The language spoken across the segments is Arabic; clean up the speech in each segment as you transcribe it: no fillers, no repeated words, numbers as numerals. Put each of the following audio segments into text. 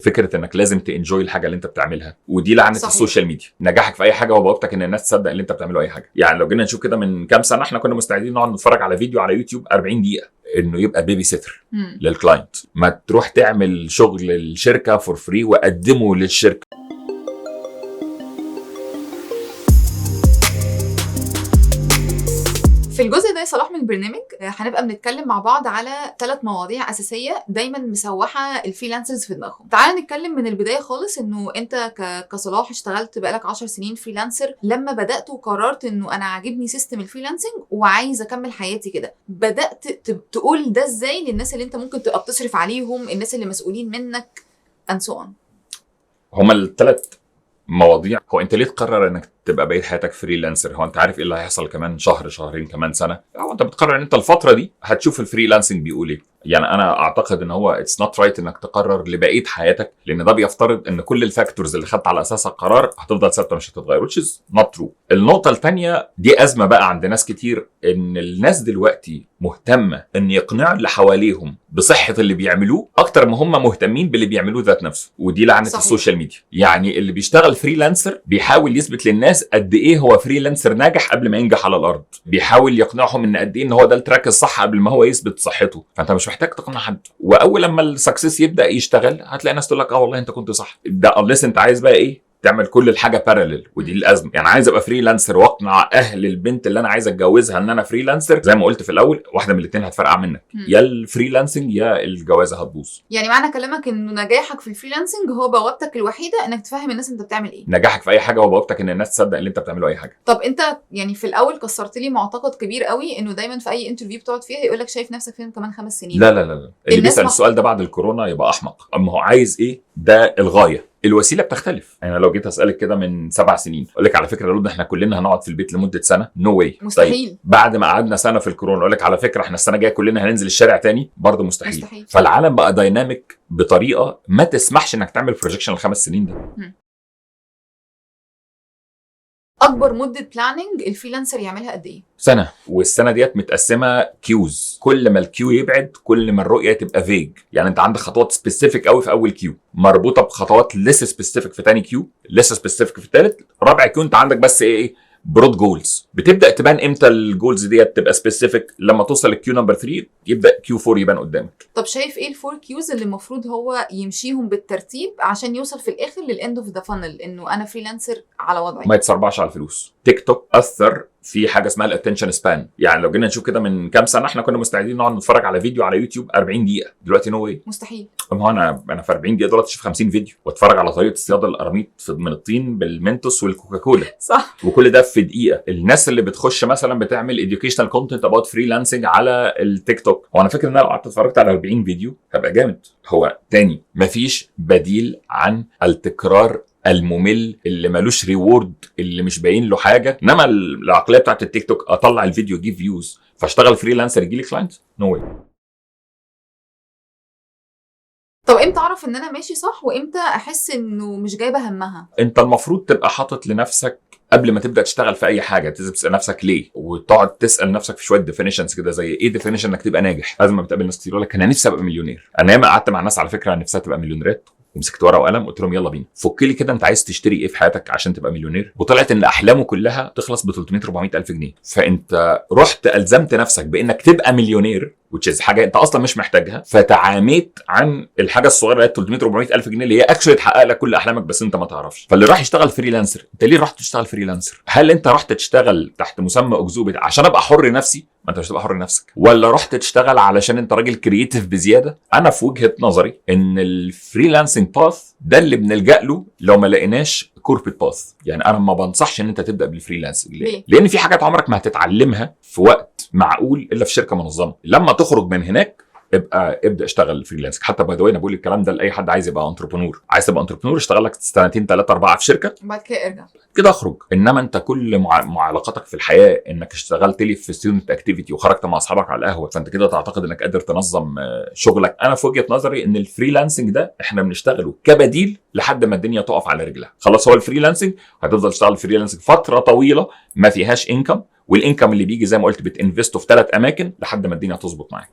فكره انك لازم تنجوي الحاجه اللي انت بتعملها، ودي لعنه صحيح. السوشيال ميديا. نجاحك في اي حاجه وبوابتك ان الناس تصدق ان انت بتعمله اي حاجه. يعني لو جينا نشوف كده من كام سنه احنا كنا مستعدين نقعد نتفرج على فيديو على يوتيوب 40 دقيقه انه يبقى بيبي سيتر للكلاينت، ما تروح تعمل شغل الشركه فور فري وقدمه للشركه. في الجزء ده يا صلاح من البرنامج هنبقى بنتكلم مع بعض على 3 مواضيع أساسية دايما مسوحة الفريلانسرز في دماغهم. تعال نتكلم من البداية خالص انه انت كصلاح اشتغلت بقالك 10 سنين فريلانسر. لما بدأت وقررت انه انا عاجبني سيستم الفريلانسنج وعايز اكمل حياتي كده، بدأت تقول ده ازاي للناس اللي انت ممكن تبقى بتصرف عليهم، الناس اللي مسؤولين منك and so on؟ هما الثلاث مواضيع. هو انت ليه تقرر انك تبقى بقيت حياتك فريلانسر؟ هو انت عارف ايه اللي هيحصل كمان شهر شهرين كمان سنه؟ هو انت بتقرر ان انت الفتره دي هتشوف الفريلانسنج بيقول ايه. يعني انا اعتقد ان هو اتس نوت رايت انك تقرر لبقيه حياتك، لان ده بيفترض ان كل الفاكتورز اللي خدت على اساسها القرار هتفضل ثابته مش هتتغير، which is not true. النقطه الثانيه دي ازمه بقى عند ناس كتير، ان الناس دلوقتي مهتمه ان يقنعوا اللي حواليهم بصحه اللي بيعملوه اكتر ما هم مهتمين باللي بيعملوه ذات نفسه، ودي لعنه صحيح. السوشيال ميديا. يعني اللي بيشتغل فريلانسر بيحاول يثبت للناس قد ايه هو فريلانسر ناجح قبل ما ينجح على الارض، بيحاول يقنعهم ان قد ايه ان هو ده التراك الصح قبل ما هو يثبت صحته. فانت مش محتاج تقنع حد، واول لما السكسس يبدا يشتغل هتلاقي ناس تقول لك والله انت كنت صح. ده unless انت عايز بقى ايه تعمل كل الحاجه باراليل، ودي الازمه. يعني عايز ابقى فريلانسر واقنع اهل البنت اللي انا عايز اتجوزها ان انا فريلانسر، زي ما قلت في الاول واحده من الاثنين هتفرقع منك، يا الفريلانسنج يا الجوازه هتبوظ. يعني معنى كلامك انه نجاحك في الفريلانسنج هو بوابتك الوحيده انك تفهم الناس انت بتعمل ايه. نجاحك في اي حاجه هو بوابتك ان الناس تصدق ان انت بتعمله اي حاجه. طب انت يعني في الاول كسرت لي معتقد كبير قوي، انه دايما في اي انترفيو بتقعد فيها يقول لك شايف نفسك فين كمان 5 سنين. لا لا لا، اللي بيسال السؤال ده بعد الكورونا يبقى احمق. اما هو عايز ايه ده الغايه، الوسيله بتختلف. يعني لو جيت اسالك كده من 7 سنين اقول لك على فكره يا رود احنا كلنا هنقعد في البيت لمده سنه، نو واي، مستحيل. طيب بعد ما قعدنا سنه في الكورونا اقول لك على فكره احنا السنه الجايه كلنا هننزل الشارع تاني، برضه مستحيل. فالعالم بقى دايناميك بطريقه ما تسمحش انك تعمل بروجكشن ال5 سنين ده. اكبر مده بلاننج الفريلانسر يعملها قد ايه؟ سنه، والسنه ديت متقسمه كيوز. كل ما الكيو يبعد كل ما الرؤيه تبقى فيج. يعني انت عندك خطوات سبيسيفيك قوي في اول كيو مربوطه بخطوات لسه سبيسيفيك في ثاني كيو، لسه سبيسيفيك في الثالث، رابع كيو انت عندك بس ايه برود جولز. بتبدا تبان امتى الجولز ديت تبقى سبيسيفيك؟ لما توصل للكيو نمبر 3 يبدا كيو 4 يبان قدامك. طب شايف ايه الفور كيوز اللي المفروض هو يمشيهم بالترتيب عشان يوصل في الاخر للاند اوف ذا فانل انه انا فريلانسر على وضعي؟ ما يتسربعش على الفلوس. تيك توك اثر في حاجه اسمها الاتنشن سبان. يعني لو جينا نشوف كده من كام سنه احنا كنا مستعدين نقعد نتفرج على فيديو على يوتيوب 40 دقيقه، دلوقتي نو واي، مستحيل. ما هو انا في 40 دقيقه دلوقتي اشوف 50 فيديو واتفرج على طريقه اصطياد القراميط من الطين بالمنتوس والكوكاكولا. صح. وكل ده في دقيقه. الناس اللي بتخش مثلا بتعمل educational content about freelancing على التيك توك، هو انا فاكر ان انا لو قعدت اتفرجت على 40 فيديو هبقى جامد. هو تاني مفيش بديل عن التكرار الممل اللي ملوش ريورد، اللي مش باين له حاجه. انما العقليه بتاعت التيك توك اطلع الفيديو يجيب فيوز فاشتغل فريلانسر يجي لي كلاينت، نو واي. طب امتى اعرف ان انا ماشي صح وامتى احس انه مش جايبه همها؟ انت المفروض تبقى حاطط لنفسك قبل ما تبدا تشتغل في اي حاجه تسال نفسك ليه، وتقعد تسال نفسك في شويه ديفينيشنز كده، زي ايه ديفينيشن انك تبقى ناجح. لازم ما بتقابل ناس كتير يقول لك انا نفسي ابقى مليونير. انا ياما قعدت مع ناس على فكره نفسها تبقى مليونيرات ومسكت ورقه وقلم قلت لهم يلا بينا فك لي كده انت عايز تشتري ايه في حياتك عشان تبقى مليونير، وطلعت ان احلامه كلها تخلص ب 300 400 الف جنيه. فانت رحت الزمت نفسك بانك تبقى مليونير which is حاجه انت اصلا مش محتاجها، فتعاميت عن الحاجه الصغيره اللي هي 300 400 الف جنيه اللي هي اكشلي تحقق لك كل احلامك بس انت ما تعرفش. فاللي راح يشتغل فريلانسر، انت ليه رحت تشتغل فريلانسر؟ هل انت رحت تشتغل تحت مسمى اكذوبه عشان ابقى حر نفسي؟ ما انت مش هتبقى حر نفسك. ولا رحت تشتغل علشان انت راجل كرييتيف بزياده؟ انا في وجهه نظري ان الفريلانسنج باث ده اللي بنلجأ له لو ما لقيناش كوربريت باث. يعني انا ما بنصحش ان انت تبدا بالفريلانسنج. ليه؟ لان في حاجات عمرك ما هتتعلمها في وقت معقول الا في شركه منظمه. لما تخرج من هناك ابدا اشتغل فريلانسنج. حتى باي ذا واي انا بقول الكلام ده لاي حد عايز يبقى انتربرنور. عايز تبقى انتربرنور اشتغل لك 2 3 4 في شركه وبعد كده ارجع كده اخرج. انما انت كل معلقاتك في الحياه انك اشتغلت لي في ستودنت اكتيفيتي وخرجت مع اصحابك على القهوه، فانت كده تعتقد انك قادر تنظم شغلك. انا في وجهه نظري ان الفريلانسنج ده احنا بنشتغله كبديل لحد ما الدنيا تقف على رجلها. خلاص هو الفريلانسنج هتفضل تشتغل فريلانسنج فتره طويله ما فيهاش انكم، والانكم اللي بيجي زي ما قلت بتنفسته في 3 اماكن لحد ما الدنيا تظبط معاك.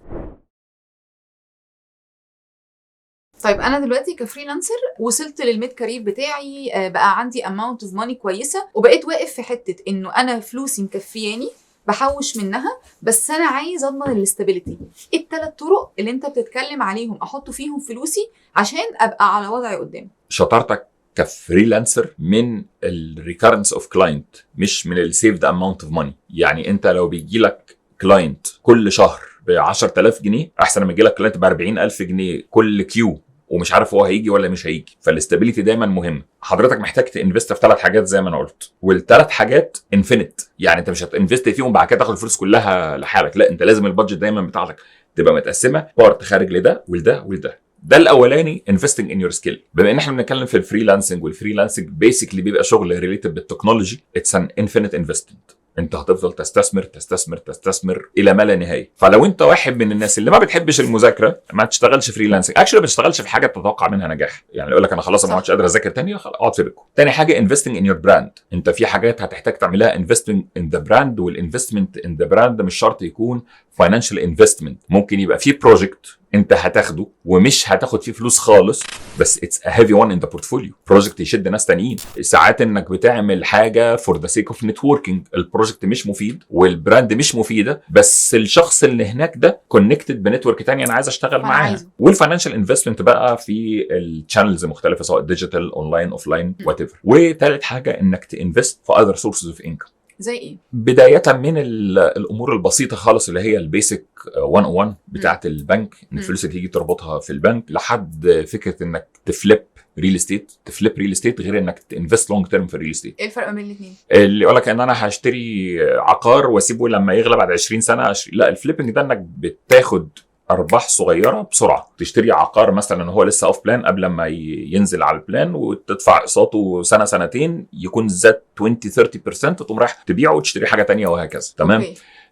طيب انا دلوقتي كفريلانسر وصلت للميد كارير بتاعي، بقى عندي اماونت اوف ماني كويسه، وبقيت واقف في حته انه انا فلوسي مكفياني بحوش منها، بس انا عايز اضمن الاستابيليتي. ايه الثلاث طرق اللي انت بتتكلم عليهم احط فيهم فلوسي عشان ابقى على وضعي قدام؟ شطارتك كفريلانسر من الريكارنس اوف كلاينت، مش من السيفد اماونت اوف ماني. يعني انت لو بيجي لك كلاينت كل شهر ب 10000 جنيه احسن ما يجي لك كلاينت ب 40000 جنيه كل كيو ومش عارف هو هيجي ولا مش هيجي. فالاستابيليتي دايما مهم. حضرتك محتاج تنفست في 3 حاجات زي ما انا قلت، والثلاث حاجات انفينيت. يعني انت مش هتنفست فيهم بعد كده تاخد الفلوس كلها لحالك، لا انت لازم البادجت دايما بتاعتك تبقى متقسمه بارت خارج لده ولده ولده. ده الاولاني investing in your skill. بما ان احنا بنتكلم في الفريلانسنج، والفريلانسنج بيسكلي بيبقى شغل ريليتد بالتكنولوجي، اتس ان انفينيت انفستمنت. انت هتفضل تستثمر تستثمر تستثمر الى ما لا نهايه. فلو انت واحد من الناس اللي ما بتحبش المذاكره ما تشتغلش فريلانسنج. اكشلي ما تشتغلش في حاجه تتوقع منها نجاح. يعني يقول لك انا خلاص ما عادش قادر اذاكر تاني، خلاص اقعد في بيتكم. تاني حاجه investing in your brand. انت في حاجات هتحتاج تعملها investing in the brand، والinvestment in the brand مش شرط يكون financial investment. ممكن يبقى في بروجكت انت هتاخده ومش هتاخد فيه فلوس خالص، بس it's a heavy one in the portfolio. بروجكت يشد ناس تانيين. ساعات انك بتعمل حاجه for the sake of networking، البروجكت مش مفيد والبراند مش مفيده، بس الشخص اللي هناك ده كونكتد بنتورك تاني انا عايز اشتغل معاها. والفاينانشال انفستمنت بقى في الشانلز المختلفه سواء ديجيتال اونلاين اوفلاين وات ايفر. وثالث حاجه انك تنفست في other sources of income. زي ايه؟ بداية من الأمور البسيطة خالص اللي هي البيسك 101 بتاعة البنك، إن الفلوس اللي تيجي تربطها في البنك، لحد فكرة إنك تفليب ريل استيت. تفليب ريل استيت غير إنك تنفست لونج تيرم في الريل استيت. ايه الفرق بين الاثنين؟ اللي يقول لك إن أنا هشتري عقار وأسيبه لما يغلى بعد 20 سنة لا، الفليبنج ده إنك بتاخد ارباح صغيره بسرعه. تشتري عقار مثلا هو لسه اوف بلان قبل ما ينزل على البلان، وتدفع اقساطه سنه سنتين يكون زاد 20-30%، تقوم رايح تبيعه وتشتري حاجه تانية وهكذا. تمام.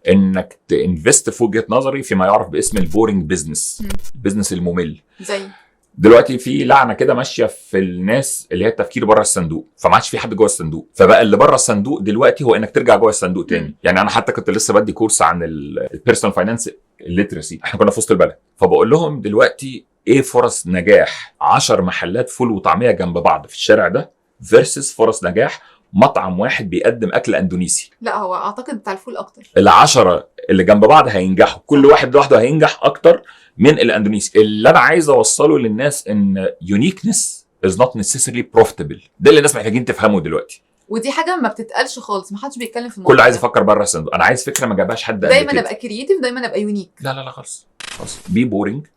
انك تنفست في وجهه نظري فيما يعرف باسم البورينج بزنس، البزنس الممل. زي دلوقتي في لعنه كده ماشيه في الناس اللي هي التفكير بره الصندوق، فما عادش في حد جوه الصندوق، فبقى اللي بره الصندوق دلوقتي هو انك ترجع جوه الصندوق تاني. يعني انا حتى كنت لسه بدي كورس عن البيرسونال فاينانس الليترسي، احنا كنا في وسط البلد، فبقول لهم دلوقتي ايه فرص نجاح 10 محلات فول وطعميه جنب بعض في الشارع ده فيرسس فرص نجاح مطعم واحد بيقدم اكل اندونيسي. لا هو اعتقد بتاع الفول اكتر. ال10 اللي جنب بعض هينجحوا، كل واحد لوحده هينجح اكتر من الاندونيسي. اللي انا عايز اوصله للناس ان uniqueness is not necessarily profitable. ده اللي الناس محتاجين تفهمه دلوقتي، ودي حاجه ما بتتقالش خالص، ما حدش بيتكلم في الموضوع. كله عايز يفكر بره الصندوق. انا عايز فكره ما جابهاش حد دايما ابقى كرييتيف، دايما ابقى يونيك. لا خالص بي بورينج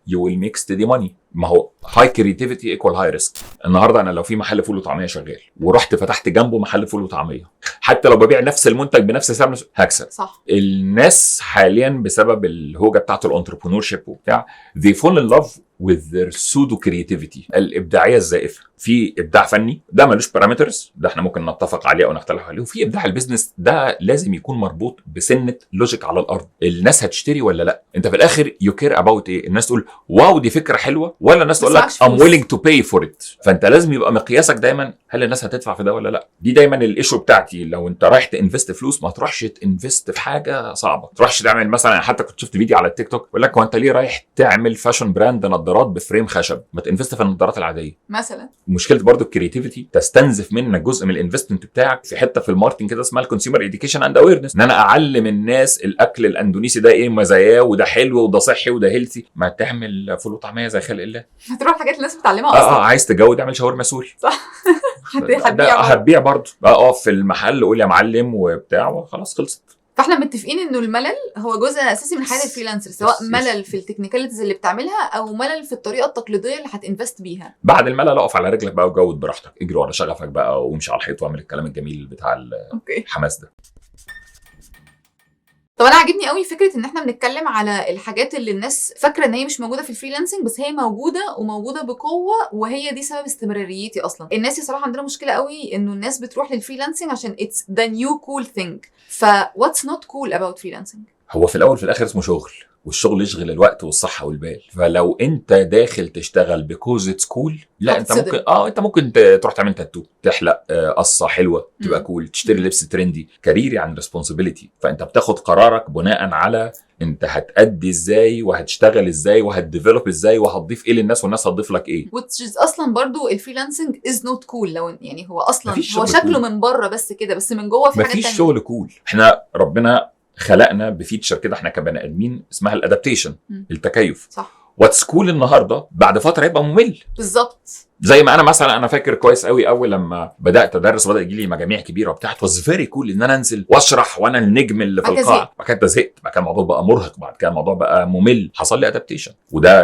you will make steady money. ما هو high creativity equal high risk. النهارده انا لو في محل فول وطعميه شغال ورحت فتحت جنبه محل فول وطعميه، حتى لو ببيع نفس المنتج بنفس سعر هكسب. صح. الناس حاليا بسبب الهوجه بتاعت الانتربرونور شيب وبتاع they fall in love with their pseudo creativity، الابداعيه الزائفه. في ابداع فني ده ملوش بارامترز، ده احنا ممكن نتفق عليه او نختلف عليه، وفي ابداع البيزنس ده لازم يكون مربوط بسنه لوجيك على الارض. الناس هتشتري ولا لا؟ انت في الاخر يو كير اباوت ايه؟ الناس تقول واو دي فكره حلوه، ولا الناس تقول لك I'm willing to pay for it. فانت لازم يبقى مقياسك دايما هل الناس هتدفع في ده ولا لا. دي دايما الايشو بتاعتي. لو انت رايح تنفست فلوس ما تروحش تنفست في حاجه صعبه، ما تروحش تعمل مثلا، حتى كنت شفت فيديو على التيك توك يقول لك هو انت ليه رايح تعمل فاشن براند نظارات بفريم خشب؟ ما تنفست في النظارات العاديه مثلا. مشكله برضو الكرياتيفيتي تستنزف منك جزء من الانفستمنت بتاعك في حته في الماركتنج كده اسمها الكونسيومر ايديوكيشن اند اويرنس، ان انا اعلم الناس الاكل الاندونيسي ده ايه مزاياه، وده حلو وده صحي وده هيلثي. ما تعمل فول وطعميه زي خلق الله، هتروح حاجات الناس بتتعلمها اصلا. عايز تجود اعمل شاورما سوري. صح. هتبيع برضه. اقف في المحل قول يا معلم وبتاع وخلاص خلصت. فاحنا متفقين انه الملل هو جزء اساسي من حياه الفريلانسر، سواء ملل في التكنيكاليتيز اللي بتعملها او ملل في الطريقه التقليديه اللي هتنفست بيها. بعد الملل اقف على رجلك بقى وجود براحتك، اجري ورا شغفك بقى وامشي على الحيط واعمل الكلام الجميل بتاع الحماس ده. طب انا عاجبني قوي فكره ان احنا بنتكلم على الحاجات اللي الناس فاكره ان هي مش موجوده في الفريلانسنج، بس هي موجوده وموجوده بقوه، وهي دي سبب استمراريتي اصلا. الناس صراحه عندنا مشكله قوي انه الناس بتروح للفريلانسنج عشان it's the new cool thing. ف what's not cool about freelancing؟ هو في الاول في الاخر اسمه شغل، والشغل يشغل الوقت والصحه والبال. فلو انت داخل تشتغل بكوز اتس كول، لا انت هتصدم. ممكن انت ممكن تروح تعمل تاتو، تحلق قصه حلوه تبقى كول، تشتري لبس ترندي. كارير يعني ريسبونسبيلتي، فانت بتاخد قرارك بناء على انت هتأدي ازاي وهتشتغل ازاي وهتديفلوب ازاي وهتضيف ايه للناس والناس هتضيف لك ايه. which is اصلا برضو الفريلانسنج is not cool. لو يعني هو اصلا مفيش هو شغل شكله cool. من بره بس كده، بس من جوه في حاجات مفيش تانية. شغل كول. احنا ربنا خلقنا بفيتشر كده احنا كبني ادمين اسمها الادابتيشن، التكيف. صح واتس كول النهارده بعد فتره يبقى ممل. بالظبط. زي ما انا مثلا انا فاكر كويس قوي اول لما بدات ادرس وبدا يجي لي مجاميع كبيره وبتاع، واز فيري كول ان انا انزل واشرح وانا النجم اللي في بعد كده القاعه. بعد كده زهقت، بعد كده الموضوع بقى مرهق، بعد كده الموضوع بقى ممل، حصل لي ادابتيشن،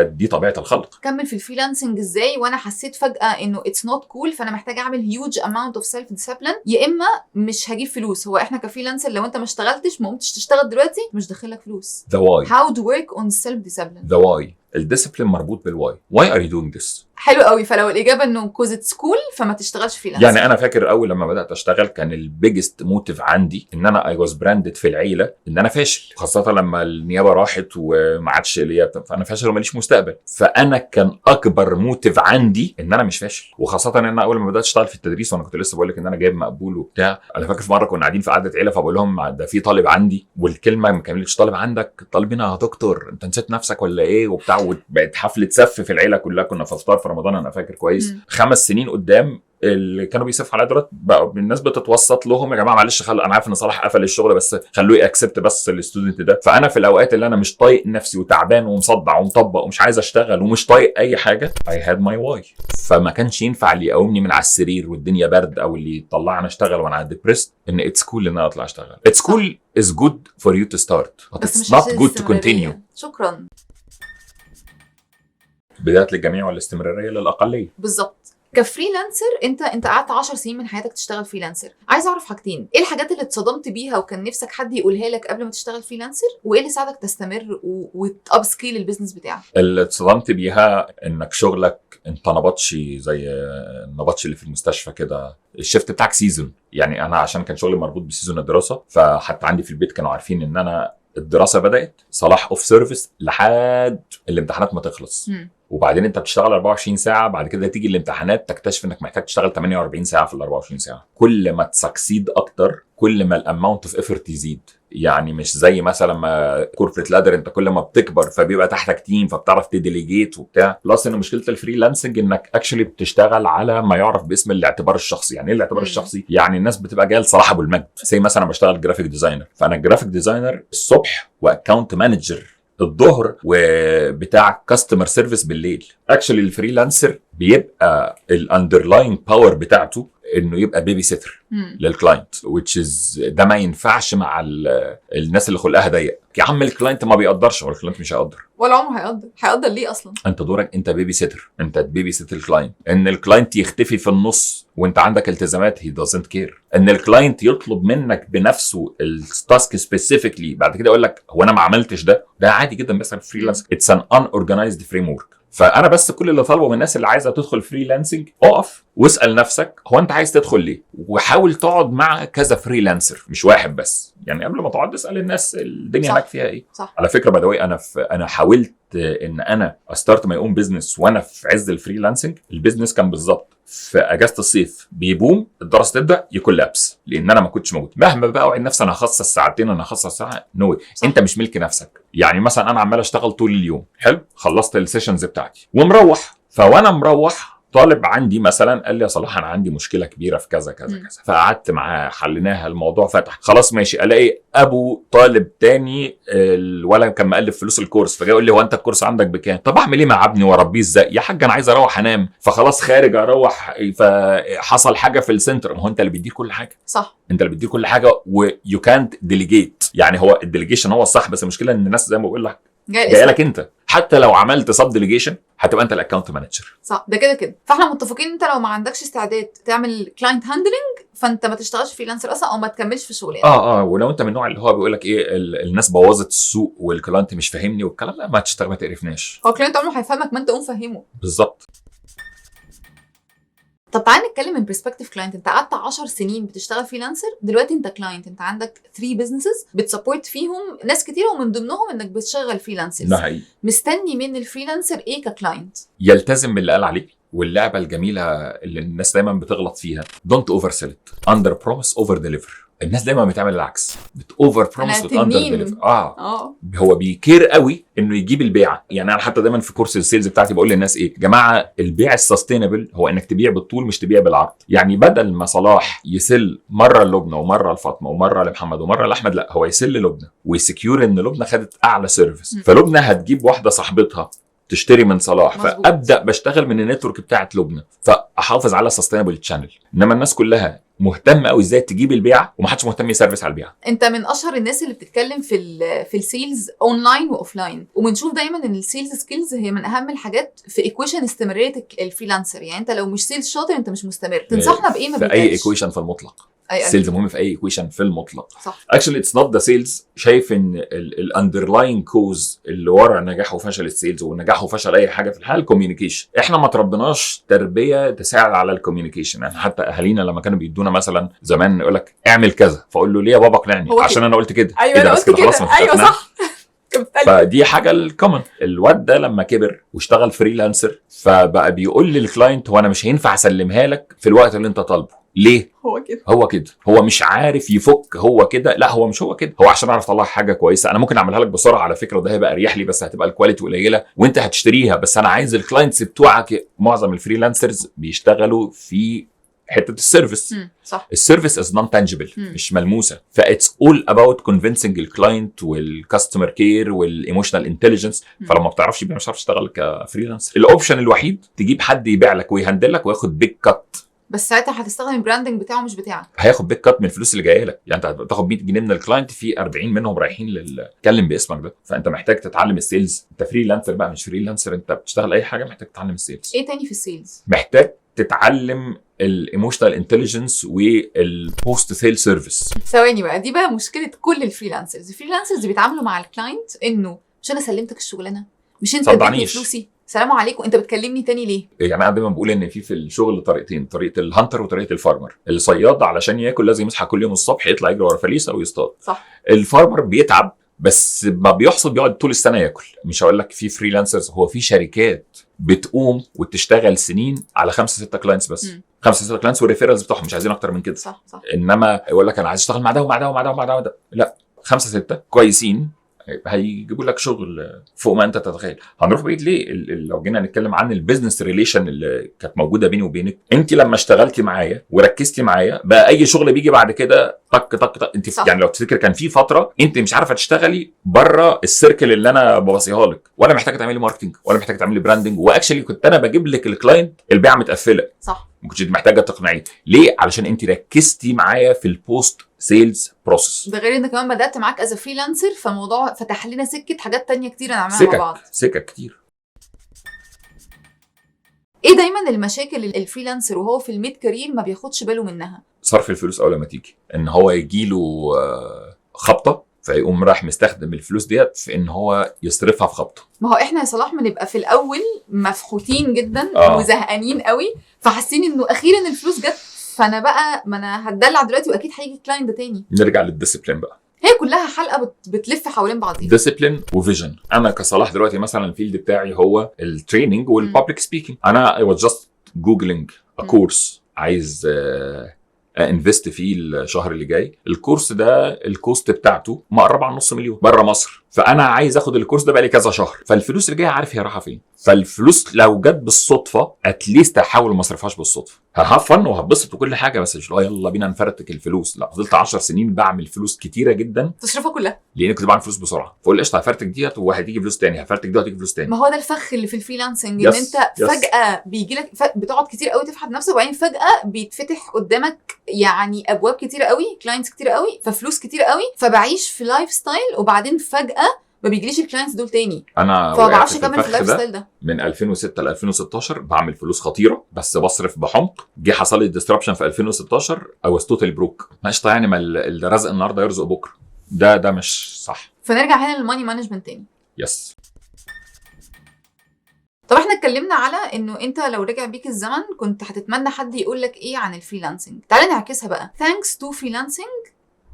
دي طبيعه الخلق. كمل في الفريلانسنج ازاي وانا حسيت فجاه انه اتس نوت كول، فانا محتاجه اعمل هيوج اماونت اوف سيلف ديسيبلين، يا اما مش هجيب فلوس. هو احنا كفريلانسر لو انت ما اشتغلتش، ما قمتش تشتغل دلوقتي، مش داخلك فلوس. ذا واي. how to work on self discipline. ذا واي، الديسيبلين مربوط بالواي. واي ار يو دوينج ذس؟ حلو قوي. فلو الاجابه انه كوز اتس كول، فما تشتغلش فريلانسر. يعني انا فاكر اول لما بدات اشتغل كان البيجست موتيف عندي ان انا اي واز براندد في العيله ان انا فاشل، خاصه لما النيابه راحت وما عادش ليا، فانا فاشل وماليش مستقبل. فانا كان اكبر موتيف عندي ان انا مش فاشل، وخاصه ان انا اول ما بدات اشتغل في التدريس وانا كنت لسه بقول لك ان انا جايب مقبول وبتاع. انا فاكر في مره كنا قاعدين في قعده عيله فبقول لهم ده في طالب عندي، والكلمه ما كملتش طالب عندك، طالب هنا يا دكتور انت نسيت نفسك ولا ايه وبتاع. وبقت حفله سف في العيله كلها، كنا في افطار في رمضان انا فاكر كويس. 5 سنين قدام اللي كانوا بيسفوا على دولت بقى الناس بتتوسط لهم، يا جماعه معلش انا عارف ان صلاح قفل الشغل بس خلوه ياكسبت بس الستودنت ده. فانا في الاوقات اللي انا مش طايق نفسي وتعبان ومصدع ومطبق ومش عايز اشتغل ومش طايق اي حاجه، I had my why. فما كانش ينفع اللي يقومني من على السرير والدنيا برد او اللي يطلعني اشتغل وانا ديبرست ان اتس كول ان انا اطلع اشتغل. اتس كول is good for you to start but بس it's مش not good to continue. شكرا. بدايه للجميع والاستمراريه للاقليه. بالظبط. كفريلانسر انت قعدت 10 سنين من حياتك تشتغل فريلانسر. عايز اعرف حاجتين: ايه الحاجات اللي اتصدمت بيها وكان نفسك حد يقولها لك قبل ما تشتغل فريلانسر، وايه اللي ساعدك تستمر وتاب سكيل البيزنس بتاعك؟ اللي اتصدمت بيها انك شغلك انت نبطشي زي النبطشي اللي في المستشفى كده، الشيفت بتاعك سيزون. يعني انا عشان كان شغلي مربوط بسيزون الدراسه، فحتى عندي في البيت كانوا عارفين ان انا الدراسه بدات صلاح اوف سيرفيس لحد الامتحانات ما تخلص. وبعدين انت بتشتغل 24 ساعه، بعد كده تيجي الامتحانات تكتشف انك محتاج تشتغل 48 ساعه في ال 24 ساعه. كل ما تسكسيد اكتر كل ما الاماونت اوف ايفورت يزيد. يعني مش زي مثلا ما كوربريت لادر انت كل ما بتكبر فبيبقى تحتك تيم فبتعرف تديليجيت وبتاع. بلس ان مشكله الفريلانسنج انك اكشلي بتشتغل على ما يعرف باسم الاعتبار الشخصي. يعني ايه الاعتبار الشخصي؟ يعني الناس بتبقى جايه لصلاح ابو المجد، زي مثلا بشتغل جرافيك ديزاينر، فانا جرافيك ديزاينر الصبح واكونت مانجر الظهر وبتاع كاستمر سيرفيس بالليل. اكشلي الفريلانسر بيبقى الاندرلاين باور بتاعته انه يبقى بيبي سيتر للكلاينت، which is ده ما ينفعش مع الناس اللي خلقها ضيق. يا عم الكلاينت ما بيقدرش، ولا الكلاينت مش هيقدر، ولا عمره هيقدر ليه اصلا؟ انت دورك انت بيبي سيتر، انت بيبي سيت الكلاينت. ان الكلاينت يختفي في النص وانت عندك التزامات he doesn't care. ان الكلاينت يطلب منك بنفسه التاسك سبيسيفيكلي بعد كده يقول لك هو انا ما عملتش ده عادي جدا بيحصل في فريلانس. اتس ان unorganized framework. فانا بس كل اللي طالبه من الناس اللي عايزه تدخل فريلانسنج، اقف واسال نفسك هو انت عايز تدخل ليه، وحاول تقعد مع كذا فريلانسر مش واحد بس. يعني قبل ما تقعد اسال الناس الدنيا هناك فيها ايه. صح. على فكره بدوي انا حاولت ان انا استارت ماي اون بزنس وانا في عز الفريلانسنج. البيزنس كان بالظبط في اجازه الصيف بيبوم، الدراسه تبدا يكون لابس، لان انا ما كنتش موجود. مهما بقى اوعد نفسي انا هخصص ساعتين انا هخصص ساعه، نو انت مش ملك نفسك. يعني مثلا انا عمال اشتغل طول اليوم، حلو، خلصت السيشنز بتاعتي ومروح، فوانا مروح طالب عندي مثلا قال لي يا صلاح انا عندي مشكله كبيره في كذا كذا كذا، فقعدت معاه حليناها، الموضوع فتح خلاص ماشي. الاقي ابو طالب تاني الولد كان مقلب فلوس الكورس، فجاي يقول لي هو انت الكورس عندك بكام؟ طب اعمل ايه مع ابني واربيه ازاي؟ يا حاج انا عايز اروح انام، فخلاص خارج اروح، فحصل حاجه في السنتر. ما هو انت اللي بيدير كل حاجه. صح، انت اللي بتدير كل حاجه ويو كانت ديليجيت. يعني هو الديليجيشن هو الصح، بس المشكله ان الناس زي ما بقول لك جاي لك انت. حتى لو عملت سب ديليجيشن هتبقى انت الاكونت مانجر. صح، ده كده كده. فاحنا متفقين انت لو ما عندكش استعداد تعمل كلاينت هاندلنج فانت ما تشتغلش فريلانسر اصلا او ما تكملش في شغلانه. ولو انت من النوع اللي هو بيقول لك ايه الناس بوظت السوق والكلاينت مش فاهمني والكلام ده، ما تشتغل، ما تقرفناش. هو الكلاينت عمره هيفهمك ما انت قوم فهمه. بالظبط. طب تعالى نتكلم من برسبكتيف كلاينت. انت قعدت 10 سنين بتشتغل فريلانسر، دلوقتي انت كلاينت، انت عندك 3 بزنسز بتسبورت فيهم ناس كتير ومن ضمنهم انك بتشغل فريلانسرز. ده حقيقي. مستني من الفريلانسر ايه ككلاينت؟ يلتزم باللي قال عليه. واللعبه الجميله اللي الناس دايما بتغلط فيها دونت اوفر سيل ات، اندر بروميس اوفر ديليفر. الناس دايما بتعمل العكس، بتوفر بروميس وتاندر ديليفر. هو بيكير قوي انه يجيب البيعه. يعني انا حتى دايما في كورس السيلز بتاعتي بقول للناس ايه يا جماعه، البيع السستينبل هو انك تبيع بالطول مش تبيع بالعرض. يعني بدل ما صلاح يسل مره للبنى ومره لفاطمه ومره لمحمد ومره لاحمد، لا هو يسل لبنى ويسكيور ان لبنى خدت اعلى سيرفيس، فلبنى هتجيب واحده صاحبتها تشتري من صلاح، مزبوط. فابدا بشتغل من النتورك بتاعت لبنى، فاحافظ على سستينبل تشانل. انما الناس كلها مهتمه قوي ازاي تجيب البيعه ومحدش مهتم يسرفس على البيعه. انت من اشهر الناس اللي بتتكلم في السيلز اونلاين واوفلاين، وبنشوف دايما ان السيلز سكيلز هي من اهم الحاجات في ايكويشن استمراريه الفريلانسر. يعني انت لو مش سيلز شاطر انت مش مستمر. تنصحنا بايه؟ ما في اي ايكويشن في المطلق. السيلز مهم في اي ايكويشن في المطلق. صح. اكشلي اتس نوت ذا سيلز. شايف ان الاندرلاين كوز اللي ورا نجاح وفشل السيلز ونجاح وفشل اي حاجه في الحياه الكوميونيكيشن. احنا ما تربناش تربيه تساعد على الكوميونيكيشن. يعني حتى اهالينا لما كانوا بيدونا مثلا زمان يقول لك اعمل كذا، فاقول له ليه يا بابا اقنعني؟ عشان انا قلت كده. ايوه انا قلت كده. ايوه صح. فدي حاجه الكومن. الواد ده لما كبر واشتغل فريلانسر فبقى بيقول للكلاينت هو انا مش هينفع اسلمها لك في الوقت اللي انت طالبه. ليه؟ هو كده هو مش عارف يفك. هو كده، لا هو مش هو كده. هو عشان اعرف اطلع حاجه كويسه انا ممكن اعملها لك بسرعه على فكره، وده هيبقى اريح لي، بس هتبقى الكواليتي قليله وانت هتشتريها. بس انا عايز الكلاينتس بتوعك، معظم الفريلانسرز بيشتغلوا في حته السيرفيس. صح. السيرفيس از نون تانجبل، مش ملموسه. فاتس اول اباوت كونفينسنج الكلاينت والكاستمر كير والايموشنال انتليجنس. فلما بتعرفش يبيع مش هتعرف تشتغل كفريلانسر. الاوبشن الوحيد تجيب حد يبيع لك ويهندلك وياخد بيج كات، بس ساعتها هتستخدم البراندنج بتاعه مش بتاعك. هياخد بيج كات من الفلوس اللي جايه لك. يعني انت هتاخد 100 جنيه من الكلاينت، في 40 منهم رايحين اتكلم باسمك ده. فانت محتاج تتعلم السيلز. انت فريلانسر بقى مش فريلانسر، انت بتشتغل اي حاجه محتاج تتعلم السيلز. ايه تاني في السيلز؟ محتاج تتعلم الايموشنال انتليجنس والبوست سيل سيرفيس. ثواني بقى، دي بقى مشكله كل الفريلانسرز بيتعاملوا مع الكلاينت انه مش انا سلمتك الشغلانه، مش انت اديتني فلوسي، سلام عليكم انت بتكلمني تاني ليه؟ يعني انا دايما بقول ان في الشغل طريقتين، طريقه الهانتر وطريقه الفارمر. الصياد علشان ياكل لازم يصحى كل يوم الصبح يطلع يجري ورا فريسه ويصطاد. صح. الفارمر بيتعب بس ما بيحصد، بيقعد طول السنه ياكل. مش هقول لك في فريلانسرز، هو في شركات بتقوم وتشتغل سنين على 5-6 كلاينتس بس. 5-6 كلاينتس والريفيرالز بتوعهم مش عايزين اكتر من كده. صح. انما يقول لك انا عايز اشتغل مع ده ومع ده ومع ده ومع ده. لا، 5-6 كويسين هيجيبوا لك شغل فوق ما انت تتخيل. هنروح بعيد ليه؟ لو جينا نتكلم عن البيزنس ريليشن اللي كانت موجوده بيني وبينك، انت لما اشتغلتي معايا وركزتي معايا بقى اي شغل بيجي بعد كده طق طق طق. انت صح. يعني لو تفتكر كان في فتره انت مش عارفه تشتغلي بره السيركل اللي انا بوصيها لك، ولا محتاجه تعملي ماركتنج ولا محتاجه تعملي براندنج. واكشلي كنت انا بجيب لك الكلاينت البيعه متقفله. صح. ما كنتش محتاجه تقنعيه. ليه؟ علشان انت ركزتي معايا في البوست سيلز بروسس. ده غير ان كمان بدات معاك از فريلانسر، فالموضوع فتح لنا سكه حاجات تانية كتير نعملها مع بعض. سكك كتير. ايه دايما المشاكل الفريلانسر وهو في الميد كارير ما بياخدش باله منها؟ صرف الفلوس اول ما تيجي، ان هو يجيله خبطه فيقوم راح مستخدم الفلوس ديت في ان هو يصرفها في خبطه. ما هو احنا يا صلاح بنبقى في الاول مفحوطين جدا وزهقانين قوي، فحاسين انه اخيرا الفلوس جت، فانا بقى ما انا هتدلع دلوقتي واكيد هيجي كلاينت ده تاني. نرجع للديسيبلين بقى. هي كلها حلقه بتلف حوالين بعضها. ديسيبلين وفيجن. انا كصلاح دلوقتي مثلا الفيلد بتاعي هو التريننج والبابليك سبيكينج. انا I was just googling a course عايز انفست فيه الشهر اللي جاي. الكورس ده الكوست بتاعته مقرب على $500,000 بره مصر. فانا عايز اخد الكورس ده بقالي كذا شهر، فالفلوس اللي جايه عارف هي رايحه فين. فالفلوس لو جت بالصدفه اتليست هحاول ما اصرفهاش بالصدفه. ههفن وهبسط وكل حاجه، بس مش يلا بينا نفرتك الفلوس. لا، فضلت 10 سنين بعمل فلوس كتيره جدا تصرفها كلها لان كنت بعمل فلوس بسرعه. فقول قشطه هفرتك ديت وهتيجي فلوس تاني، هفرتك دي وهتيجي فلوس تاني. ما هو ده الفخ اللي في الفريلانسنج، ان انت فجاه بيجي لك بتقعد كتير قوي تفحت نفسك، وبعدين فجاه بيتفتح قدامك يعني ابواب كتير قوي، كلاينتس كتير قوي، ففلوس كتير قوي، فبعيش في لايف ستايل، وبعدين فجاه ما بيجيليش الكلاينتس دول تاني. انا فما بعرفش اكمل في اللايف ستايل ده. من 2006 ل 2016 بعمل فلوس خطيره بس بصرف بحمق. جه حصل لي ديستربشن في 2016 او توتال بروك. قشطه يعني، ما اللي رزق النهارده يرزق بكره. ده مش صح. فنرجع هنا للماني مانجمنت تاني. يس. طب احنا اتكلمنا على انه انت لو رجع بيك الزمن كنت هتتمنى حد يقول لك ايه عن الفريلانسنج. تعالى نعكسها بقى. thanks to freelancing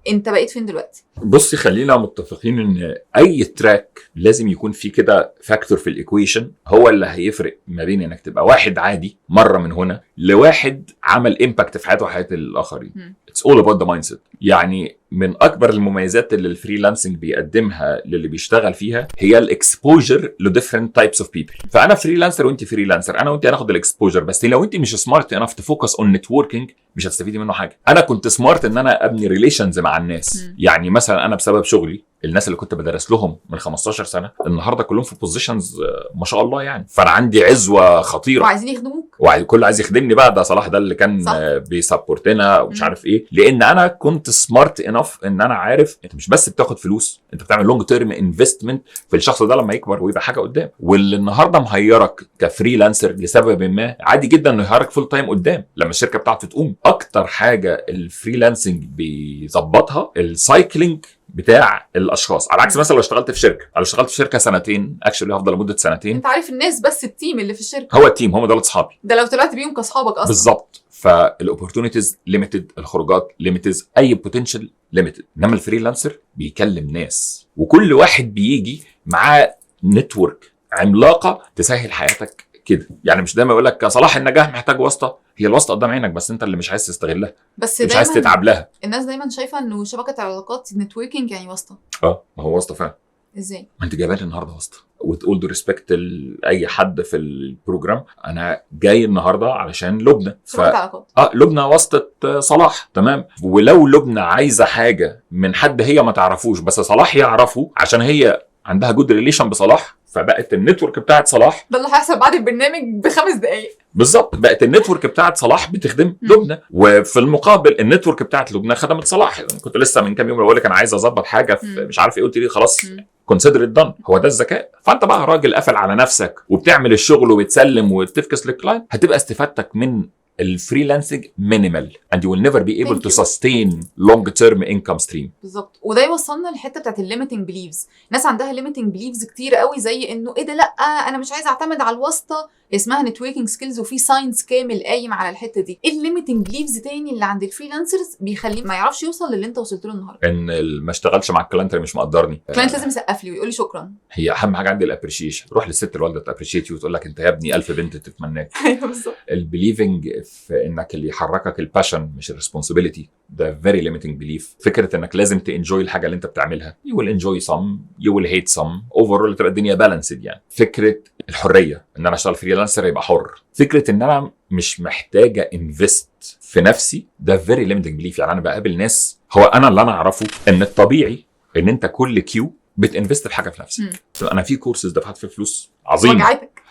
انت بقيت فين دلوقتي؟ بصي خلينا متفقين ان اي تراك لازم يكون فيه كده فاكتور في الايكويشن هو اللي هيفرق ما بين انك تبقى واحد عادي مره من هنا لواحد عمل امباكت في حياته وحياه الاخرين. It's all about the mindset. يعني من اكبر المميزات اللي الفريلانسنج بيقدمها للي بيشتغل فيها هي الاكسبوجر لديفرنت تايبس اوف بيبل. فانا فريلانسر وانت فريلانسر، انا وانت هناخد الاكسبوجر، بس لو انت مش سمارت انف تفوكس اون نتوركينج مش هتستفيدي منه حاجه. انا كنت سمارت ان انا ابني ريليشنز مع الناس. يعني مثلا انا بسبب شغلي الناس اللي كنت بدرس لهم من 15 سنه النهارده كلهم في بوزيشنز ما شاء الله يعني، فانا عندي عزوه خطيره وعايزين يخدموك وكل عايز يخدمني بقى. ده صلاح ده اللي كان بيسبورتنا ومش عارف ايه، لان انا كنت سمارت انف ان انا عارف انت مش بس بتاخد فلوس، انت بتعمل لونج تيرم انفستمنت في الشخص ده لما يكبر ويبقى حاجه قدام. واللي النهارده مهيرك كفريلانسر لسبب ما عادي جدا انه يهيرك فول تايم قدام لما الشركه بتاعته تقوم. اكتر حاجه الفريلانسنج بيظبطها السايكلينج بتاع الاشخاص، على عكس مثلا لو اشتغلت في شركه، لو اشتغلت في شركه سنتين اكشلي هفضل لمده سنتين. انت عارف الناس بس التيم اللي في الشركه هو التيم هم دول اصحابي، ده لو طلعت بيهم كاصحابك اصلا بالظبط. فالاوبورتونيتيز ليميتد، الخروجات ليميتد، اي بوتنشال ليميتد. انما الفريلانسر بيكلم ناس وكل واحد بيجي معاه نتورك عملاقه تسهل حياتك كده. يعني مش دايما يقول لك صلاح النجاح محتاج واسطه، هي الواسطه قدام عينك بس انت اللي مش عايز تستغلها، بس مش عايز تتعب لها. الناس دايما شايفه انه شبكه علاقات نتوركينج يعني واسطه. ما هو واسطه فعلا. ازاي؟ ما انت جايباني النهارده واسطه وتقول دو ريسبكت لاي حد في البروجرام. انا جاي النهارده علشان لبنى شبكه علاقات. لبنى واسطه صلاح، تمام. ولو لبنى عايزه حاجه من حد هي ما تعرفوش بس صلاح يعرفه عشان هي عندها جود ريليشن بصلاح، فبقت النتورك بتاعت صلاح. ده اللي هيحصل بعد البرنامج ب5 دقائق بالظبط، بقت النتورك بتاعت صلاح بتخدم لبنى، وفي المقابل النتورك بتاعت لبنى خدمت صلاح. كنت لسه من كام يوم بقول لك انا عايز اظبط حاجه في مش عارف ايه، قلت لي خلاص كونسيدر ات دان. هو ده الذكاء. فانت بقى راجل قافل على نفسك وبتعمل الشغل وبتسلم وتفكس للكلاينت، هتبقى استفادتك من الفريلانسنج مينيمال and you will never be able to sustain long term income stream. بالظبط. وده يوصلنا للحته بتاعت الليميتنج بليفز. ناس عندها ليميتنج بليفز كتير قوي، زي انه ايه ده، لا انا مش عايز اعتمد على الواسطه، اسمها نتوركينج سكيلز وفي ساينس كامل قايم على الحته دي. ايه الليميتنج بليفز تاني اللي عند الفريلانسرز بيخليه ما يعرفش يوصل للي انت وصلت له النهارده؟ ان ما اشتغلش مع الكلاينت اللي مش مقدرني. الكلاينت لازم يسقف لي ويقول لي شكرا. هي اهم حاجه عندي الابريشيشن. روح للست الوالده تابريشيت وتقول لك انت يا ابني 1000 بنت تتمناك. ايوه بالظبط. البيليفنج في انك اللي يحركك الباشن مش الريسبونسبيلتي، ده فيري ليميتنج بليف. فكره انك لازم تنجوي الحاجه اللي انت بتعملها، يو ويل انجوي سم يو ويل هيت سم، اوفرول تبقى الدنيا بالانسد. يعني فكره الحريه ان انا اشتغل فريلانسر يبقى حر، فكره ان انا مش محتاجه انفست في نفسي، ده فيري ليميتنج بليف. يعني انا بقابل ناس، هو انا اللي انا اعرفه ان الطبيعي ان انت كل كيو بتنفست في حاجه في نفسك. انا في كورسز دفعت فيه فلوس عظيمه وجعتك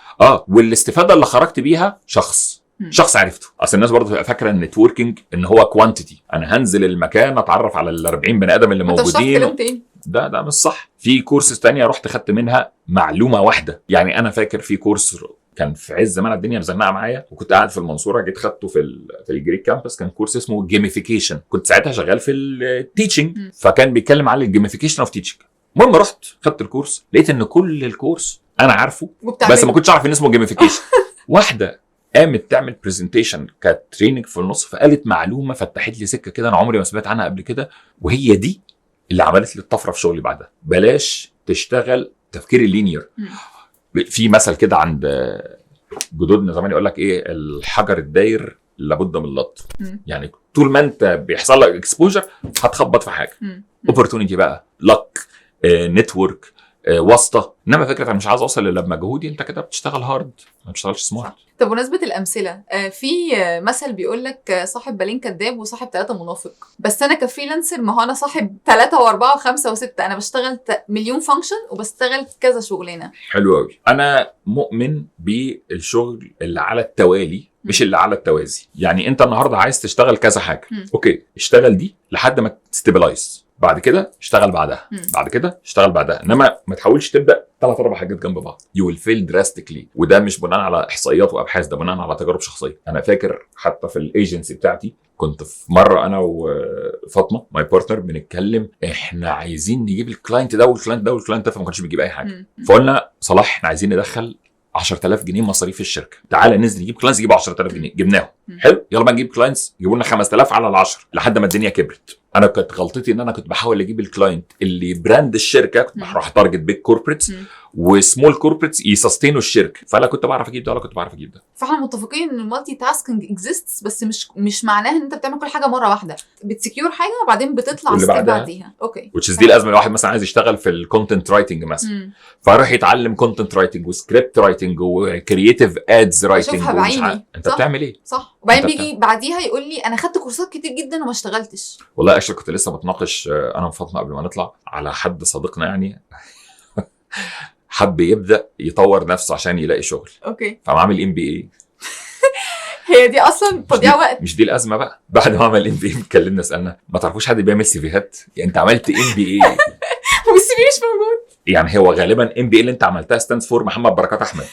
والاستفاده اللي خرجت بيها شخص عرفته. اصل الناس برضه تبقى فاكره النتوركينج ان هو كوانتيتي، انا هنزل المكان اتعرف على ال 40 بني ادم اللي موجودين. ده مش صح. في كورسز تانية رحت خدت منها معلومه واحده. يعني انا فاكر في كورس كان في عز زمان الدنيا مزنقه معايا وكنت قاعد في المنصوره، جيت خدته في الجريك كامبس. كان كورس اسمه جيميفيكيشن، كنت ساعتها شغال في التيتشنج، فكان بيتكلم على الجيميفيكيشن اوف تيتشنج. المهم رحت خدت الكورس، لقيت ان كل الكورس انا عارفه بس ما كنتش عارف ان اسمه جيميفيكيشن. واحده قامت تعمل برزنتيشن كانت تريننج في النص، فقالت معلومه فتحت لي سكه كده انا عمري ما سمعت عنها قبل كده، وهي دي اللي عملت لي الطفره في شغلي بعدها. بلاش تشتغل تفكير اللينير. في مثل كده عند جدودنا زمان يقول لك ايه، الحجر الداير لابد من اللط. يعني طول ما انت بيحصل لك اكسبوجر هتخبط في حاجه، اوبورتونيتي بقى، لك، نتورك، واسطه. انما فكره انا مش عايز اوصل الا بمجهودي، انت كده بتشتغل هارد ما بتشتغلش سمارت. طب بمناسبه الامثله، في مثل بيقول لك صاحب بالين كذاب وصاحب 3 منافق. بس انا كفريلانسر ما هو انا صاحب 3 و4 و5 و6، انا بشتغل مليون فانكشن وبشتغل كذا شغلانه. حلو قوي. انا مؤمن بالشغل اللي على التوالي مش اللي على التوازي. يعني انت النهارده عايز تشتغل كذا حاجه، اوكي اشتغل دي لحد ما تستابلايز، بعد كده اشتغل بعدها، بعد كده اشتغل بعدها. انما ما تحاولش تبدا 3-4 حاجات جنب بعض، يو ويل فيل دراستيكلي. وده مش بناء على احصائيات وابحاث، ده بناء على تجارب شخصيه. انا فاكر حتى في الايجنسي بتاعتي كنت في مره انا وفاطمه ماي بارتنر بنتكلم احنا عايزين نجيب الكلاينت ده والكلاينت ده والكلاينت ده، فما كانش بيجيب اي حاجه. فقلنا صلاح احنا عايزين ندخل 10000 جنيه مصاريف الشركه، تعالى ننزل نجيب كلاينتس يجيبوا 10000 جنيه، جبناهم حلو، يلا بقى نجيب كلاينتس يجيبوا لنا 5000 على ال10 لحد ما الدنيا كبرت. انا كانت غلطتي ان انا كنت بحاول اجيب الكلاينت اللي براند الشركه، كنت بروح تارجت بيج كوربريتس وسمول كوربريتس يسستينوا الشركه، فلا كنت بعرف اجيب ده ولا كنت بعرف اجيب ده. فاحنا متفقين ان المالتي تاسكينج اكزيستس، بس مش معناها ان انت بتعمل كل حاجه مره واحده، بتسكيور حاجه وبعدين بتطلع واللي ستيب بعدها. بعديها. اوكي which is دي الازمه. الواحد مثلا عايز يشتغل في الكونتنت رايتنج مثلا، فراح يتعلم كونتنت رايتنج وسكريبت رايتنج وكرييتيف ادز رايتنج اشوفها بعيني. انت بتعمل ايه؟ صح. وبعدين أنت بيجي بعديها يقول لي انا خدت كورسات كتير جدا وما اشتغلتش. والله اشتغل. كنت لسه بتناقش انا وفاطمه قبل ما نطلع على حد صديقنا يعني حب يبدا يطور نفسه عشان يلاقي شغل، اوكي فقام عامل MBA. هي دي اصلا تضييع وقت. مش دي الازمه بقى، بعد ما عمل MBA كلمنا سالنا ما تعرفوش حد بيعمل سيفيهات؟ يعني انت عملت MBA والسي في مش موجود. يعني هو غالبا MBA اللي انت عملتها ستاندز فور محمد بركات احمد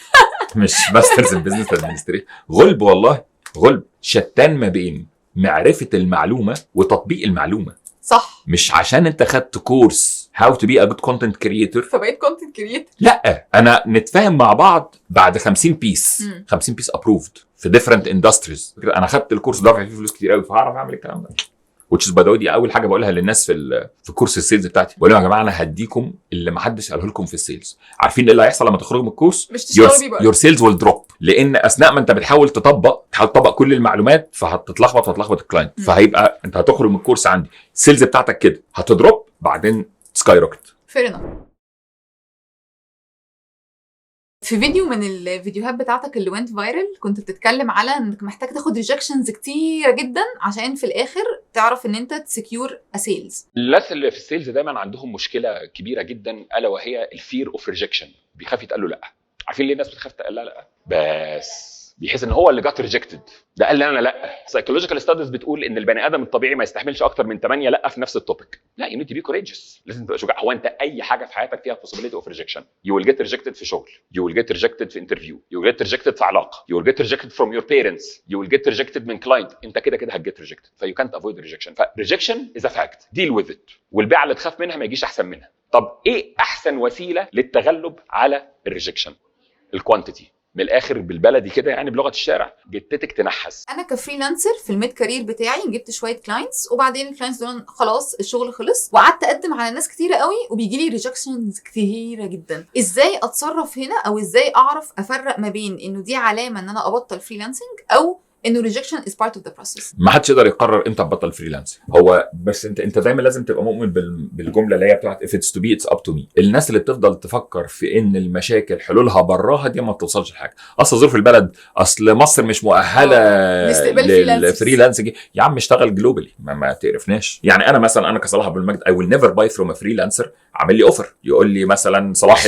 مش ماسترز ان بزنس ادمنستريشن. غلب والله غلب، شتان ما بين معرفه المعلومه وتطبيق المعلومه. صح. مش عشان انت خدت كورس هاو تو بي ا جود كونتنت كريتور فبقيت كونتنت كريتور. لا، انا نتفاهم مع بعض بعد 50 بيس 50 بيس ابروفد في ديفرنت اندستريز. انا خدت الكورس دافع فيه فلوس كتير قوي فهعرف اعمل الكلام ده. which is بدوي دي اول حاجه بقولها للناس في كورس السيلز بتاعتي، بقول لهم يا جماعه انا هديكم اللي ما حدش قاله لكم في السيلز. عارفين ايه اللي هيحصل لما تخرجوا من الكورس؟ مش تشتغلوا بيه بقى. يور سيلز ويل دروب، لان اثناء ما انت بتحاول تطبق كل المعلومات فهتتلخبط الكلاينت، فهيبقى انت هتخرج من الكورس عندي السيلز بتاعتك كده هتدروب بعدين سكاي روكت. فير انف. في فيديو من الفيديوهات بتاعتك اللي وينت فايرل كنت بتتكلم على انك محتاج تاخد ريجكشنز كتيره جدا عشان في الاخر تعرف ان انت تسكيور اسيلز. الناس اللي في السيلز دايما عندهم مشكله كبيره جدا الا وهي الفير اوف ريجكشن، بيخاف يتقال له لا. عارفين ليه الناس بتخاف تقول لا؟ بس بيحس ان هو اللي جات ريجكتد، ده قال لي انا لا. سايكولوجيكال ستاديز بتقول ان البني ادم الطبيعي ما يستحملش اكتر من 8 لا في نفس التوبيك. لا، يو نيد تو بي كوريجيوس، لازم تبقى شجاع. هو انت اي حاجه في حياتك فيها possibility اوف ريجكشن. يو ويل جيت ريجكتد في شغل، يو ويل جيت ريجكتد في انترفيو، يو ويل جيت ريجكتد في علاقه، يو ويل جيت ريجكتد فروم يور بيرنتس، يو ويل جيت ريجكتد من كلاينت. انت كده هتجيت ريجكتد، فيو كانت افويد ريجكشن. فريجكشن از ا فاكت، ديل وذ ات، والبيعه اللي تخاف منها ما يجيش احسن منها. طب ايه احسن وسيله للتغلب على الريجكشن؟ الكوانتيتي. من الاخر بالبلدي كده يعني بلغه الشارع، جتتك تنحس. انا كفريلانسر في الميد كارير بتاعي جبت شويه كلاينتس، وبعدين الكلاينتس دول خلاص الشغل خلص وقعدت اقدم على ناس كتيره قوي وبيجي لي ريجكشنز كتيره جدا. ازاي اتصرف هنا، او ازاي اعرف افرق ما بين انه دي علامه ان انا ابطل فريلانسنج او انه rejection is part of the process؟ ما حدش يقدر يقرر امتى تبطل فريلانس، هو بس انت دايما لازم تبقى مؤمن بالجمله اللي هي بتاعت if it's to be it's up to me. الناس اللي بتفضل تفكر في ان المشاكل حلولها براها دي ما بتوصلش لحاجه. اصل ظروف البلد، اصل مصر مش مؤهله للفريلانسنج. يا عم اشتغل جلوبالي، ما تقرفناش. يعني انا مثلا انا كصلاح ابو المجد I will never buy from a freelancer عامل لي اوفر يقول لي مثلا صلاح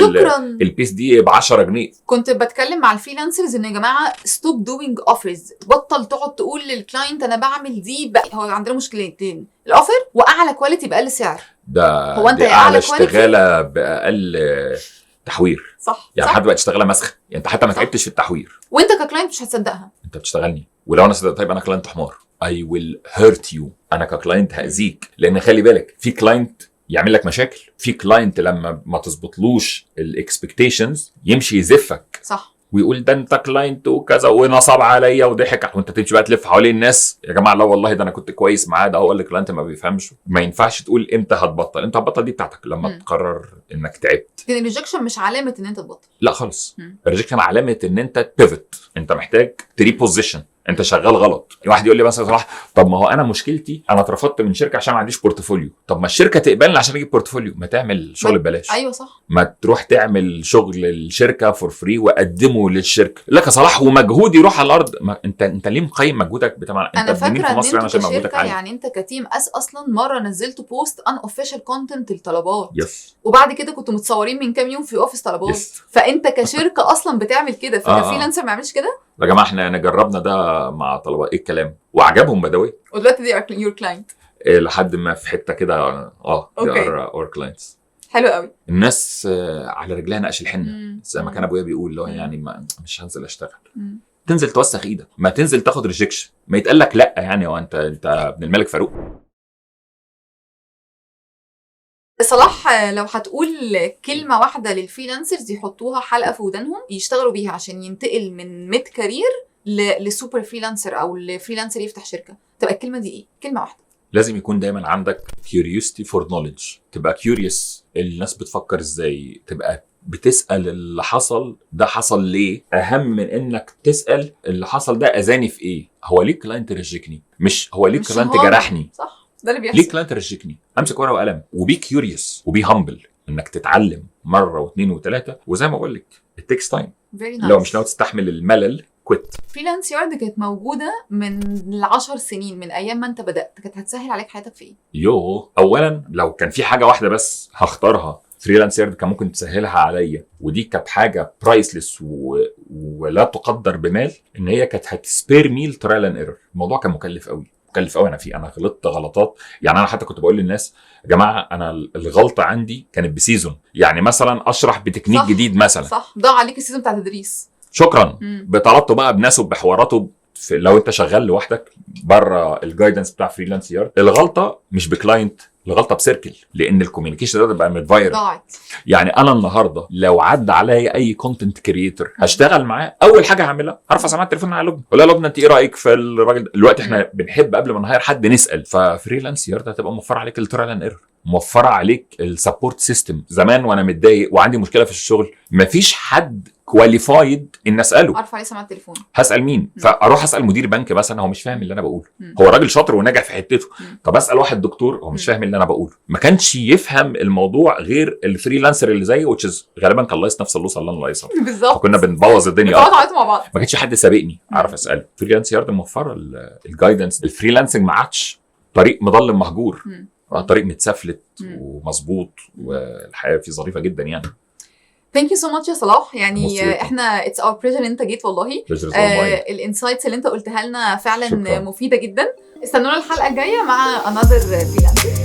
البيس دي ب 10 جنيه. كنت بتكلم مع الفريلانسرز ان يا جماعه ستوب دوينج اوفرز، بطل تقعد تقول للكلاينت انا بعمل دي بقى. هو عندنا مشكلتين، الاوفر واعلى كواليتي باقل سعر. ده هو انت اعلى اعلى اشتغاله باقل تحوير. صح يعني صح. حد بقى تشتغلها مسخ، يعني انت حتى ما تعبتش في التحوير وانت ككلاينت مش هتصدقها. انت بتشتغلني، ولو انا صدقت طيب انا كلاينت حمار I will hurt you. انا ككلاينت هاذيك، لان خلي بالك في كلاينت يعمل لك مشاكل، في كلاينت لما ما تظبطلوش الاكسبكتيشنز يمشي يزفك. صح. ويقول ده انت كلاينت وكذا ونصب عليا وضحك، وانت تمشي بقى تلف حوالين الناس. يا جماعه لا والله ده انا كنت كويس معاه، ده هو اللي كلاينت ما بيفهمش. ما ينفعش تقول امتى هتبطل. امتى هتبطل دي بتاعتك لما تقرر انك تعبت. لكن الريجكشن مش علامه ان انت تبطل. لا خالص. الريجكشن علامه ان انت بيفت، انت محتاج تريبوزيشن، انت شغال غلط. واحد يقول لي مثلا صلاح طب ما هو انا مشكلتي انا اترفضت من شركه عشان ما عنديش بورتفوليو. طب ما الشركه تقبلني عشان اجيب بورتفوليو، ما تعمل شغل ببلاش. ايوه صح. ما تروح تعمل شغل الشركه فور فري وقدمه للشركه لك يا صلاح ومجهودي يروح على الارض. ما انت ليه مقيم مجهودك بتاع انت انا فاكره في مصر ان عشان انت مجهودك كشركه عالي. يعني انت كتيم اصلا مره نزلت بوست ان اوفيشال كونتنت الطلبات يس. وبعد كده كنتوا متصورين من كام يوم في اوفيس طلبات. فانت كشركه اصلا بتعمل كده، فكفريلانسر ما يعملش كده. يا جماعه احنا جربنا ده مع طلبات، ايه الكلام، وعجبهم بدوي. ودلوقتي دي يور كلاينت لحد ما في حته كده اور كلاينتس. حلو قوي. الناس على رجلها نقش الحنه زي ما كان ابويا بيقول له، يعني مش هنزل اشتغل. تنزل توسخ ايدك، ما تنزل تاخد ريجكشن، ما يتقال لك لا. يعني هو انت ابن الملك فاروق. صلاح لو هتقول كلمه واحده للفريلانسرز يحطوها حلقه في ودانهم يشتغلوا بيها عشان ينتقل من ميد كارير لسوبر فريلانسر او لفريلانسر يفتح شركه، تبقى الكلمه دي ايه؟ كلمه واحده. لازم يكون دايما عندك curiosity for knowledge، تبقى curious الناس بتفكر ازاي، تبقى بتسأل اللي حصل ده حصل ليه، اهم من انك تسأل اللي حصل ده اذاني في ايه. هو ليه كلاينت رجكني، مش هو ليه كلاينت جرحني. صح، ده اللي بيحصل. ليه كلاينت رجكني، امسك ورقه وقلم وبي كيوريوس وبي هامبل، انك تتعلم مره واثنين وثلاثه، وزي ما بقول لك التكس تايم. لو مش ناوي تستحمل الملل كويت. فريلانس يارد كانت موجوده من 10 سنين، من ايام ما انت بدات، كانت هتسهل عليك حياتك في ايه؟ اولا لو كان في حاجه واحده بس هختارها فريلانس يارد كان ممكن تسهلها عليا، ودي كانت حاجه برايسلس ولا تقدر بمال، ان هي كانت هتسبير ميل ترايل اند ايرور. الموضوع كان مكلف قوي. انا غلطت غلطات، يعني انا حتى كنت بقول للناس يا جماعه انا الغلطه عندي كانت بسيزون، يعني مثلا اشرح بتكنيك صح جديد مثلا، صح، ضاع عليك السيزون بتاع التدريس، شكرا. بطلبته بقى بناسه بحواراته. لو انت شغال لوحدك بره الجايدنس بتاع فريلانس يارد، الغلطه مش بكلاينت، الغلطه بسيركل، لان الكوميونيكيشن ده بقى متفايرل. ضاعت. يعني انا النهارده لو عدى عليا اي كونتنت كريتور هشتغل معاه، اول حاجه هعملها هرفع سماعه التليفون على لبنى، اقول لها لبنى انت ايه رايك في الراجل ده؟ دلوقتي احنا بنحب قبل ما نهاير حد نسال. ففريلانس يارد هتبقى موفره عليك الترايل اند ايرور، موفره عليك السبورت سيستم. زمان وانا متضايق وعندي مشكله في الشغل مفيش حد كواليفايد ان اساله، ارفع عليه سماعه التليفون، هسال مين؟ فاروح اسال مدير بنك مثلا، هو مش فاهم اللي انا بقوله، هو راجل شاطر وناجح في حتته. طب اسال واحد دكتور، هو مش فاهم اللي انا بقوله. ما كانش يفهم الموضوع غير الفريلانسر اللي زيي، وتشز غالبا كان لايص نفس اللوصه اللي انا لايصها. بالظبط، فكنا بنبوظ الدنيا مع بعض. ما كانش حد سابقني اعرف اساله. فريلانس يارد موفره الجايدنس. الفريلانسنج ما عادش طريق مظلم مهجور، طريق متسفلت ومظبوط، والحياه فيه ظريفه جدا يعني. ثانك يو سو ماتش يا صلاح، يعني احنا اتس اور بليجر انت جيت والله. الانسايتس اللي انت قلتها لنا فعلا شكرا. مفيده جدا. استنونا الحلقه الجايه مع another freelancer.